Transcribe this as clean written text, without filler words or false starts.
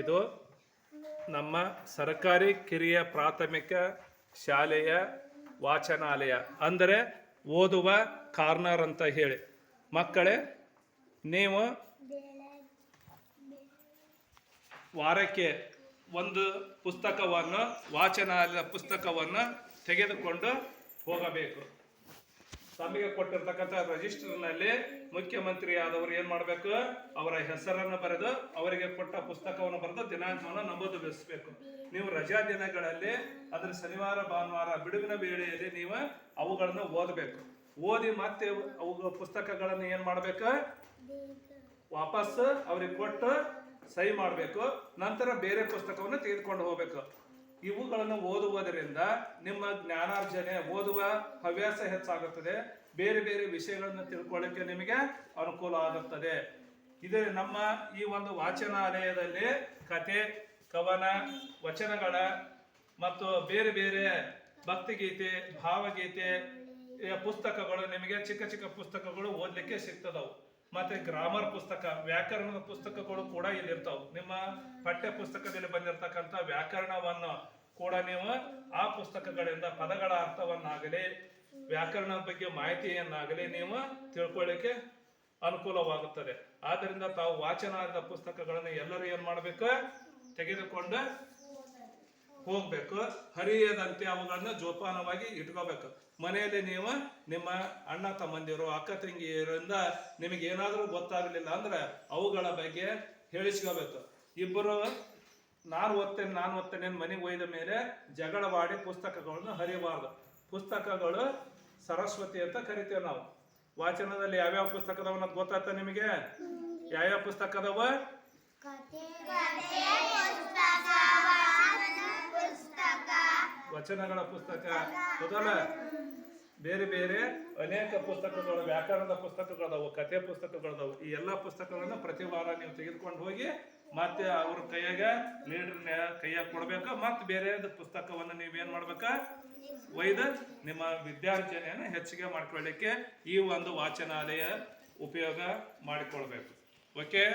ಇದು ನಮ್ಮ ಸರ್ಕಾರಿ ಕಿರಿಯ ಪ್ರಾಥಮಿಕ ಶಾಲೆಯ ವಾಚನಾಲಯ, ಅಂದರೆ ಓದುವ ಕಾರ್ನರ್ ಅಂತ ಹೇಳಿ. ಮಕ್ಕಳೇ, ನೀವು ವಾರಕ್ಕೆ ಒಂದು ಪುಸ್ತಕವನ್ನು, ವಾಚನಾಲಯದ ಪುಸ್ತಕವನ್ನು ತೆಗೆದುಕೊಂಡು ಹೋಗಬೇಕು. ತಮಗೆ ಕೊಟ್ಟಿರ್ತಕ್ಕಂಥ ರಿಜಿಸ್ಟರ್ನಲ್ಲಿ ಮುಖ್ಯಮಂತ್ರಿ ಆದವರು ಏನು ಮಾಡಬೇಕು, ಅವರ ಹೆಸರನ್ನು ಬರೆದು ಅವರಿಗೆ ಕೊಟ್ಟ ಪುಸ್ತಕವನ್ನು ಬರೆದು ದಿನಾಂಕವನ್ನು ನಮೂದಿಸಬೇಕು. ನೀವು ರಜಾ ದಿನಗಳಲ್ಲಿ, ಅದರ ಶನಿವಾರ ಭಾನುವಾರ ಬಿಡುವಿನ ವೇಳೆಯಲ್ಲಿ ನೀವು ಅವುಗಳನ್ನು ಓದಬೇಕು. ಓದಿ ಮತ್ತೆ ಅವು ಪುಸ್ತಕಗಳನ್ನು ಏನು ಮಾಡಬೇಕು, ವಾಪಸ್ ಅವ್ರಿಗೆ ಕೊಟ್ಟು ಸಹಿ ಮಾಡಬೇಕು. ನಂತರ ಬೇರೆ ಪುಸ್ತಕವನ್ನು ತೆಗೆದುಕೊಂಡು ಹೋಗಬೇಕು. ಇವುಗಳನ್ನು ಓದುವುದರಿಂದ ನಿಮ್ಮ ಜ್ಞಾನಾರ್ಜನೆ, ಓದುವ ಹವ್ಯಾಸ ಹೆಚ್ಚಾಗುತ್ತದೆ. ಬೇರೆ ಬೇರೆ ವಿಷಯಗಳನ್ನು ತಿಳ್ಕೊಳ್ಳಿಕ್ಕೆ ನಿಮಗೆ ಅನುಕೂಲ ಆಗುತ್ತದೆ. ಇದು ನಮ್ಮ ಈ ಒಂದು ವಾಚನಾಲಯದಲ್ಲಿ ಕತೆ, ಕವನ, ವಚನಗಳ ಮತ್ತು ಬೇರೆ ಬೇರೆ ಭಕ್ತಿಗೀತೆ, ಭಾವಗೀತೆ ಪುಸ್ತಕಗಳು, ನಿಮಗೆ ಚಿಕ್ಕ ಚಿಕ್ಕ ಪುಸ್ತಕಗಳು ಓದಲಿಕ್ಕೆ ಸಿಗ್ತದವು. ಮತ್ತೆ ಗ್ರಾಮರ್ ಪುಸ್ತಕ, ವ್ಯಾಕರಣದ ಪುಸ್ತಕಗಳು ಕೂಡ ಇಲ್ಲಿ ಇರ್ತಾವೆ. ನಿಮ್ಮ ಪಠ್ಯ ಪುಸ್ತಕದಲ್ಲಿ ಬಂದಿರತಕ್ಕಂಥ ವ್ಯಾಕರಣವನ್ನು ಕೂಡ ನೀವು ಆ ಪುಸ್ತಕಗಳಿಂದ ಪದಗಳ ಅರ್ಥವನ್ನಾಗಲಿ, ವ್ಯಾಕರಣದ ಬಗ್ಗೆ ಮಾಹಿತಿಯನ್ನಾಗಲಿ ನೀವು ತಿಳ್ಕೊಳ್ಳಿಕ್ಕೆ ಅನುಕೂಲವಾಗುತ್ತದೆ. ಆದ್ದರಿಂದ ತಾವು ವಾಚನಾಲಯದ ಪುಸ್ತಕಗಳನ್ನು ಎಲ್ಲರೂ ಏನು ಮಾಡಬೇಕು, ತೆಗೆದುಕೊಂಡು ಹೋಗ್ಬೇಕು. ಹರಿಯದಂತೆ ಅವುಗಳನ್ನ ಜೋಪಾನವಾಗಿ ಇಟ್ಕೋಬೇಕು. ಮನೆಯಲ್ಲಿ ನೀವು ನಿಮ್ಮ ಅಣ್ಣ ತಮ್ಮಂದಿರು, ಅಕ್ಕ ತಂಗಿಯರಿಂದ ನಿಮಗೆ ಏನಾದರೂ ಗೊತ್ತಾಗಲಿಲ್ಲ ಅಂದ್ರೆ ಅವುಗಳ ಬಗ್ಗೆ ಹೇಳಿಸ್ಕೋಬೇಕು. ಇಬ್ಬರು ನಾನು ಓದ್ತೇನೆ ಮನೆಗೆ ಒಯ್ದ ಮೇಲೆ ಜಗಳವಾಡಿ ಪುಸ್ತಕಗಳನ್ನು ಹರಿಯಬಾರ್ದು. ಪುಸ್ತಕಗಳು ಸರಸ್ವತಿ ಅಂತ ಕರಿತೇವೆ ನಾವು. ವಾಚನದಲ್ಲಿ ಯಾವ್ಯಾವ ಪುಸ್ತಕದವ ಅನ್ನೋದು ಗೊತ್ತಾಗ್ತ ನಿಮಗೆ? ಯಾವ್ಯಾವ ಪುಸ್ತಕದವ? ವಚನಗಳ ಪುಸ್ತಕ ಹೌದಲ್ಲ, ಬೇರೆ ಬೇರೆ ಅನೇಕ ಪುಸ್ತಕಗಳು, ವ್ಯಾಕರಣದ ಪುಸ್ತಕಗಳದವು, ಕಥೆ ಪುಸ್ತಕಗಳದವು. ಈ ಎಲ್ಲ ಪುಸ್ತಕಗಳನ್ನು ಪ್ರತಿ ವಾರ ನೀವು ತೆಗೆದುಕೊಂಡು ಹೋಗಿ ಮತ್ತೆ ಅವ್ರ ಕೈಯಾಗ, ಲೀಡರ್ನ ಕೈಯಾಗ ಕೊಡ್ಬೇಕು. ಮತ್ತೆ ಬೇರೆ ಪುಸ್ತಕವನ್ನು ನೀವೇನ್ ಮಾಡ್ಬೇಕ, ಒಯ್ದು ನಿಮ್ಮ ವಿದ್ಯಾರ್ಜನೆಯನ್ನು ಹೆಚ್ಚಿಗೆ ಮಾಡ್ಕೊಳ್ಳಿಕ್ಕೆ ಈ ಒಂದು ವಾಚನಾಲಯ ಉಪಯೋಗ ಮಾಡಿಕೊಳ್ಬೇಕು. ಓಕೆ.